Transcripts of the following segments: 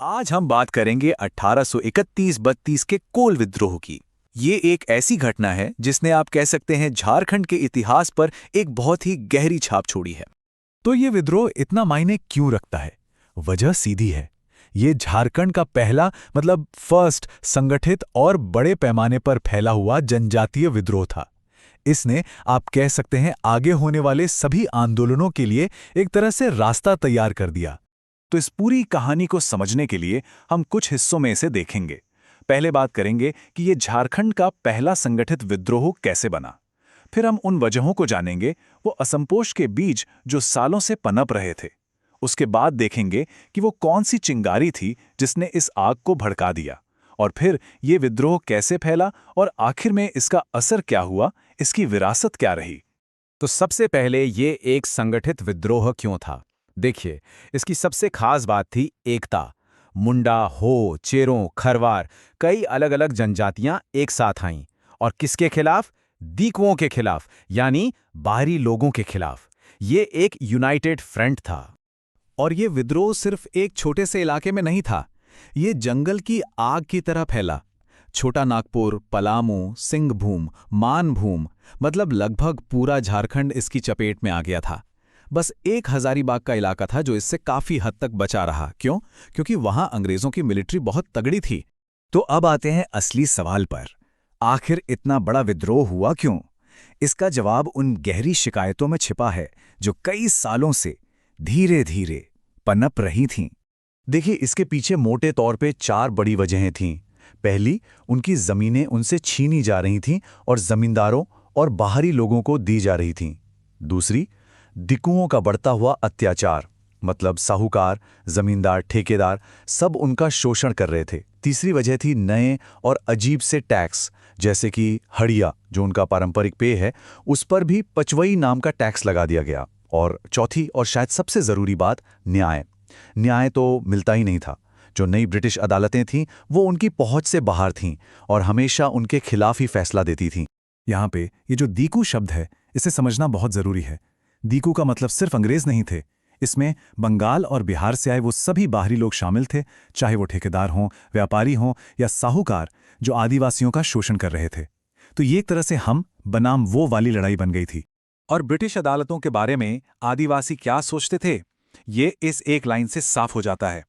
आज हम बात करेंगे 1831-32 के कोल विद्रोह की। ये एक ऐसी घटना है जिसने आप कह सकते हैं झारखंड के इतिहास पर एक बहुत ही गहरी छाप छोड़ी है। तो ये विद्रोह इतना मायने क्यों रखता है? वजह सीधी है। ये झारखंड का पहला फर्स्ट संगठित और बड़े पैमाने पर फैला हुआ जनजातीय विद्रोह था। इसने आप कह सकते हैं आगे होने वाले सभी आंदोलनों के लिए एक तरह से रास्ता तैयार कर दिया। तो इस पूरी कहानी को समझने के लिए हम कुछ हिस्सों में इसे देखेंगे। पहले बात करेंगे कि ये झारखंड का पहला संगठित विद्रोह कैसे बना। फिर हम उन वजहों को जानेंगे, वो असंतोष के बीज जो सालों से पनप रहे थे। उसके बाद देखेंगे कि वो कौन सी चिंगारी थी जिसने इस आग को भड़का दिया। और फिर ये विद्रोह कैसे फैला और आखिर में इसका असर क्या हुआ, इसकी विरासत क्या रही। तो सबसे पहले ये एक संगठित विद्रोह क्यों था? देखिए, इसकी सबसे खास बात थी एकता। मुंडा, हो, चेरों, खरवार, कई अलग अलग जनजातियां एक साथ आईं। और किसके खिलाफ? दीकुओं के खिलाफ, यानी बाहरी लोगों के खिलाफ। ये एक यूनाइटेड फ्रंट था। और ये विद्रोह सिर्फ एक छोटे से इलाके में नहीं था, ये जंगल की आग की तरह फैला। छोटा नागपुर, पलामू, सिंहभूम, मानभूम, लगभग पूरा झारखंड इसकी चपेट में आ गया था। बस एक हजारीबाग का इलाका था जो इससे काफी हद तक बचा रहा। क्यों? क्योंकि वहां अंग्रेजों की मिलिट्री बहुत तगड़ी थी। तो अब आते हैं असली सवाल पर। आखिर इतना बड़ा विद्रोह हुआ क्यों? इसका जवाब उन गहरी शिकायतों में छिपा है जो कई सालों से धीरे धीरे पनप रही थीं। देखिए, इसके पीछे मोटे तौर पे 4 बड़ी वजहें थीं। पहली, उनकी जमीनें उनसे छीनी जा रही थीं और जमींदारों और बाहरी लोगों को दी जा रही थीं। दूसरी, दिकुओं का बढ़ता हुआ अत्याचार, साहूकार, जमींदार, ठेकेदार सब उनका शोषण कर रहे थे। तीसरी वजह थी नए और अजीब से टैक्स, जैसे कि हड़िया जो उनका पारंपरिक पेय है, उस पर भी पचवई नाम का टैक्स लगा दिया गया। और चौथी और शायद सबसे जरूरी बात, न्याय। न्याय तो मिलता ही नहीं था। जो नई ब्रिटिश अदालतें थीं वो उनकी पहुंच से बाहर थीं और हमेशा उनके खिलाफ ही फैसला देती थीं। यहाँ पे ये जो दीकू शब्द है, इसे समझना बहुत जरूरी है। दीकू का मतलब सिर्फ अंग्रेज नहीं थे। इसमें बंगाल और बिहार से आए वो सभी बाहरी लोग शामिल थे, चाहे वो ठेकेदार हों, व्यापारी हों या साहूकार जो आदिवासियों का शोषण कर रहे थे। तो ये एक तरह से हम बनाम वो वाली लड़ाई बन गई थी। और ब्रिटिश अदालतों के बारे में आदिवासी क्या सोचते थे, ये इस एक लाइन से साफ हो जाता है।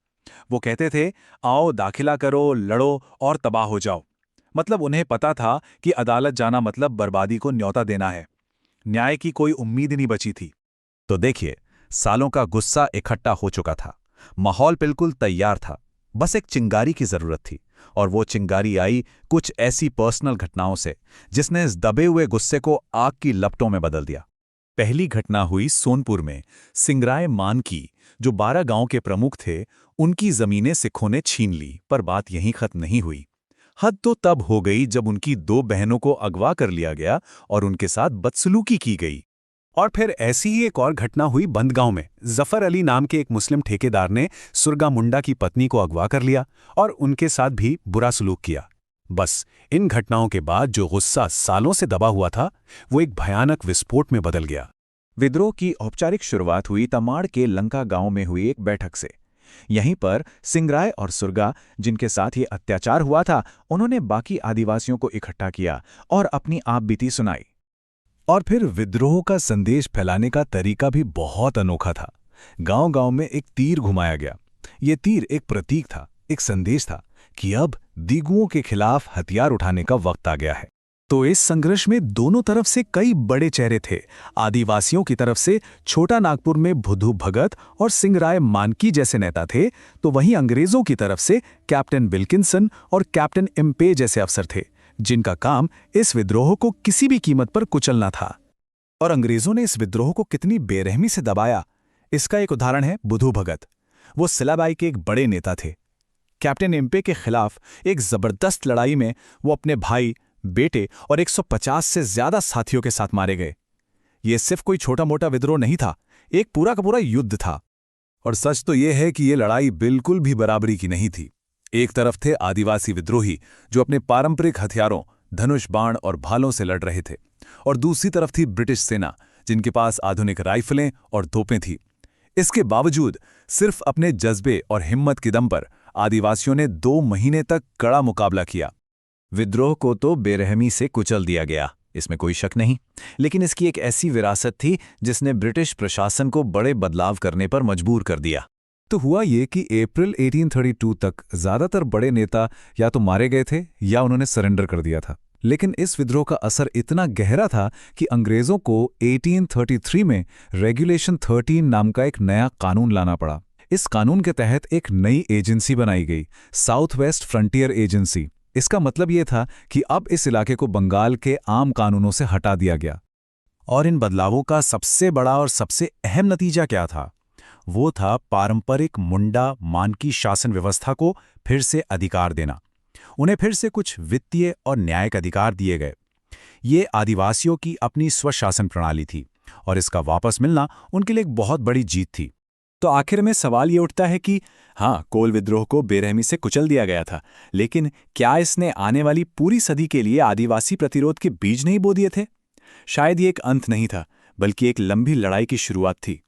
वो कहते थे, आओ दाखिला करो, लड़ो और तबाह हो जाओ। उन्हें पता था कि अदालत जाना बर्बादी को न्योता देना है। न्याय की कोई उम्मीद नहीं बची थी। तो देखिए, सालों का गुस्सा इकट्ठा हो चुका था। माहौल बिल्कुल तैयार था। बस एक चिंगारी की जरूरत थी। और वो चिंगारी आई कुछ ऐसी पर्सनल घटनाओं से जिसने इस दबे हुए गुस्से को आग की लपटों में बदल दिया। पहली घटना हुई सोनपुर में। सिंगराय मान की, जो 12 गांव के प्रमुख थे, उनकी जमीनें सिखों ने छीन ली। पर बात यहीं खत्म नहीं हुई। हद तो तब हो गई जब उनकी 2 बहनों को अगवा कर लिया गया और उनके साथ बदसलूकी की गई। और फिर ऐसी ही एक और घटना हुई बंदगांव में। जफर अली नाम के एक मुस्लिम ठेकेदार ने सुरगा मुंडा की पत्नी को अगवा कर लिया और उनके साथ भी बुरा सलूक किया। बस इन घटनाओं के बाद जो गुस्सा सालों से दबा हुआ था, वो एक भयानक विस्फोट में बदल गया। विद्रोह की औपचारिक शुरुआत हुई तमाड़ के लंका गांव में हुई एक बैठक से। यहीं पर सिंगराय और सुरगा, जिनके साथ ये अत्याचार हुआ था, उन्होंने बाकी आदिवासियों को इकट्ठा किया और अपनी आपबीती सुनाई। और फिर विद्रोह का संदेश फैलाने का तरीका भी बहुत अनोखा था। गांव-गांव में एक तीर घुमाया गया। ये तीर एक प्रतीक था, एक संदेश था कि अब दीगुओं के खिलाफ हथियार उठाने का वक्त आ गया है। तो इस संघर्ष में दोनों तरफ से कई बड़े चेहरे थे। आदिवासियों की तरफ से छोटा नागपुर में बुधू भगत और सिंगराय मानकी जैसे नेता थे, तो वहीं अंग्रेजों की तरफ से कैप्टन विल्किंसन और कैप्टन इम्पे जैसे अफसर थे, जिनका काम इस विद्रोह को किसी भी कीमत पर कुचलना था। और अंग्रेजों ने इस विद्रोह को कितनी बेरहमी से दबाया, इसका एक उदाहरण है बुधू भगत। वो सिलाबाई के एक बड़े नेता थे। कैप्टन इम्पे के खिलाफ एक जबरदस्त लड़ाई में वो अपने भाई, बेटे और 150 से ज्यादा साथियों के साथ मारे गए। ये सिर्फ कोई छोटा मोटा विद्रोह नहीं था, एक पूरा का पूरा युद्ध था। और सच तो यह है कि ये लड़ाई बिल्कुल भी बराबरी की नहीं थी। एक तरफ थे आदिवासी विद्रोही जो अपने पारंपरिक हथियारों, धनुष, बाण और भालों से लड़ रहे थे, और दूसरी तरफ थी ब्रिटिश सेना, जिनके पास आधुनिक राइफलें और तोपें थी। इसके बावजूद सिर्फ अपने जज्बे और हिम्मत के दम पर आदिवासियों ने 2 महीने तक कड़ा मुकाबला किया। विद्रोह को तो बेरहमी से कुचल दिया गया, इसमें कोई शक नहीं, लेकिन इसकी एक ऐसी विरासत थी जिसने ब्रिटिश प्रशासन को बड़े बदलाव करने पर मजबूर कर दिया। तो हुआ ये कि अप्रैल 1832 तक ज्यादातर बड़े नेता या तो मारे गए थे या उन्होंने सरेंडर कर दिया था। लेकिन इस विद्रोह का असर इतना गहरा था कि अंग्रेजों को 1833 में रेगुलेशन 13 नाम का एक नया कानून लाना पड़ा। इस कानून के तहत एक नई एजेंसी बनाई गई, साउथ वेस्ट फ्रंटियर एजेंसी। इसका मतलब ये था कि अब इस इलाके को बंगाल के आम कानूनों से हटा दिया गया। और इन बदलावों का सबसे बड़ा और सबसे अहम नतीजा क्या था? वो था पारंपरिक मुंडा मानकी शासन व्यवस्था को फिर से अधिकार देना। उन्हें फिर से कुछ वित्तीय और न्यायिक अधिकार दिए गए। ये आदिवासियों की अपनी स्वशासन प्रणाली थी और इसका वापस मिलना उनके लिए एक बहुत बड़ी जीत थी। तो आखिर में सवाल ये उठता है कि हाँ, कोल विद्रोह को बेरहमी से कुचल दिया गया था, लेकिन क्या इसने आने वाली पूरी सदी के लिए आदिवासी प्रतिरोध के बीज नहीं बो दिए थे? शायद ये एक अंत नहीं था, बल्कि एक लंबी लड़ाई की शुरुआत थी।